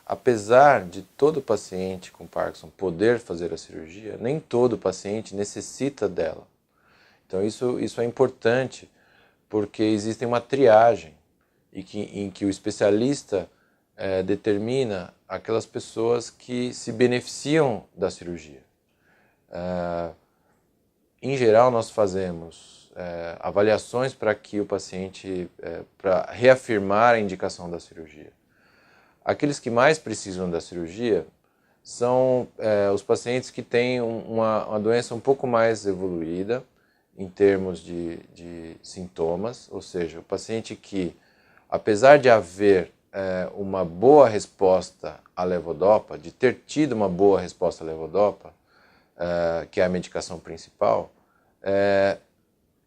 Apesar de todo paciente com Parkinson poder fazer a cirurgia, nem todo paciente necessita dela. Então isso é importante, porque existe uma triagem em que o especialista determina aquelas pessoas que se beneficiam da cirurgia. Em geral, nós fazemos avaliações para que o paciente, para reafirmar a indicação da cirurgia. Aqueles que mais precisam da cirurgia são os pacientes que têm uma doença um pouco mais evoluída em termos de sintomas, ou seja, o paciente que, apesar de haver uma boa resposta à levodopa, de ter tido uma boa resposta à levodopa, que é a medicação principal,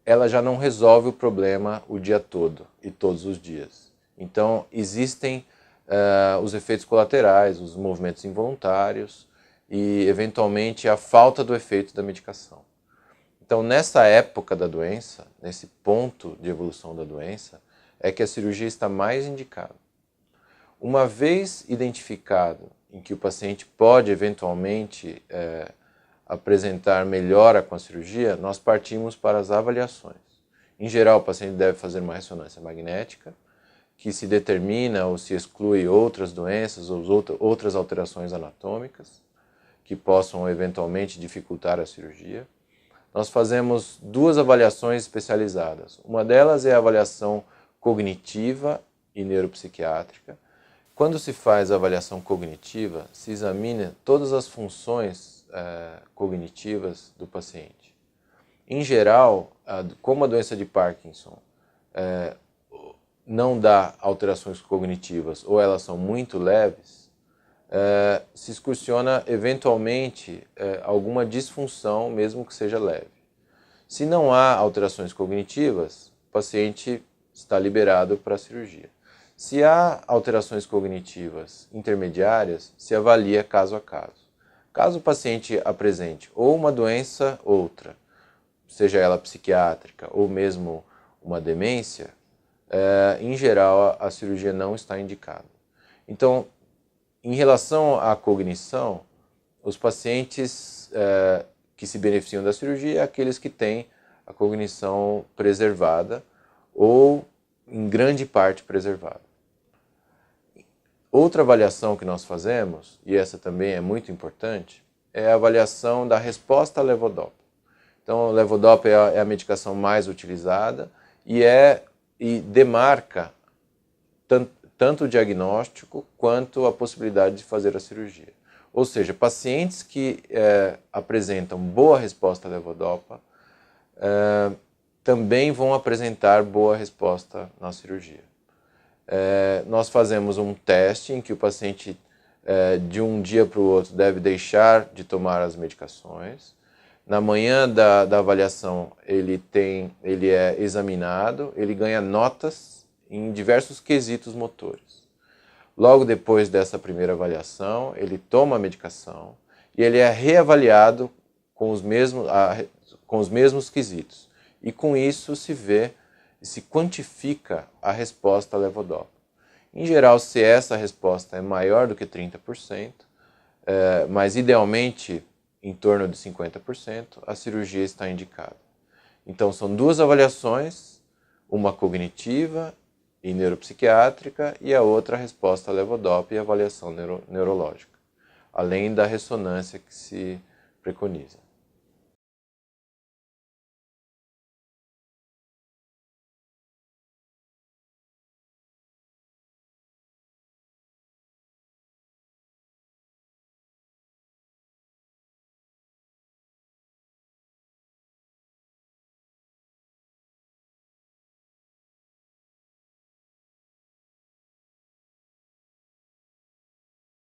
ela já não resolve o problema o dia todo e todos os dias. Então, existem os efeitos colaterais, os movimentos involuntários e, eventualmente, a falta do efeito da medicação. Então, nessa época da doença, nesse ponto de evolução da doença, é que a cirurgia está mais indicada. Uma vez identificado em que o paciente pode, eventualmente, apresentar melhora com a cirurgia, nós partimos para as avaliações. Em geral, o paciente deve fazer uma ressonância magnética, que se determina ou se exclui outras doenças ou outras alterações anatômicas que possam eventualmente dificultar a cirurgia. Nós fazemos duas avaliações especializadas. Uma delas é a avaliação cognitiva e neuropsiquiátrica. Quando se faz a avaliação cognitiva, se examina todas as funções cognitivas do paciente. Em geral, como a doença de Parkinson não dá alterações cognitivas ou elas são muito leves, se excursiona eventualmente alguma disfunção, mesmo que seja leve. Se não há alterações cognitivas, o paciente está liberado para a cirurgia. Se há alterações cognitivas intermediárias, se avalia caso a caso. Caso o paciente apresente ou uma doença outra, seja ela psiquiátrica ou mesmo uma demência, em geral a cirurgia não está indicada. Então, em relação à cognição, os pacientes que se beneficiam da cirurgia é aqueles que têm a cognição preservada ou em grande parte preservada. Outra avaliação que nós fazemos, e essa também é muito importante, é a avaliação da resposta à levodopa. Então, a levodopa é a medicação mais utilizada e demarca tanto o diagnóstico quanto a possibilidade de fazer a cirurgia. Ou seja, pacientes que apresentam boa resposta à levodopa também vão apresentar boa resposta na cirurgia. Nós fazemos um teste em que o paciente, de um dia para o outro, deve deixar de tomar as medicações. Na manhã da avaliação, ele é examinado, ele ganha notas em diversos quesitos motores. Logo depois dessa primeira avaliação, ele toma a medicação e ele é reavaliado com os mesmos quesitos. E com isso se quantifica a resposta à levodopa. Em geral, se essa resposta é maior do que 30%, mas idealmente em torno de 50%, a cirurgia está indicada. Então, são duas avaliações, uma cognitiva e neuropsiquiátrica e a outra a resposta à levodopa e avaliação neurológica, além da ressonância que se preconiza.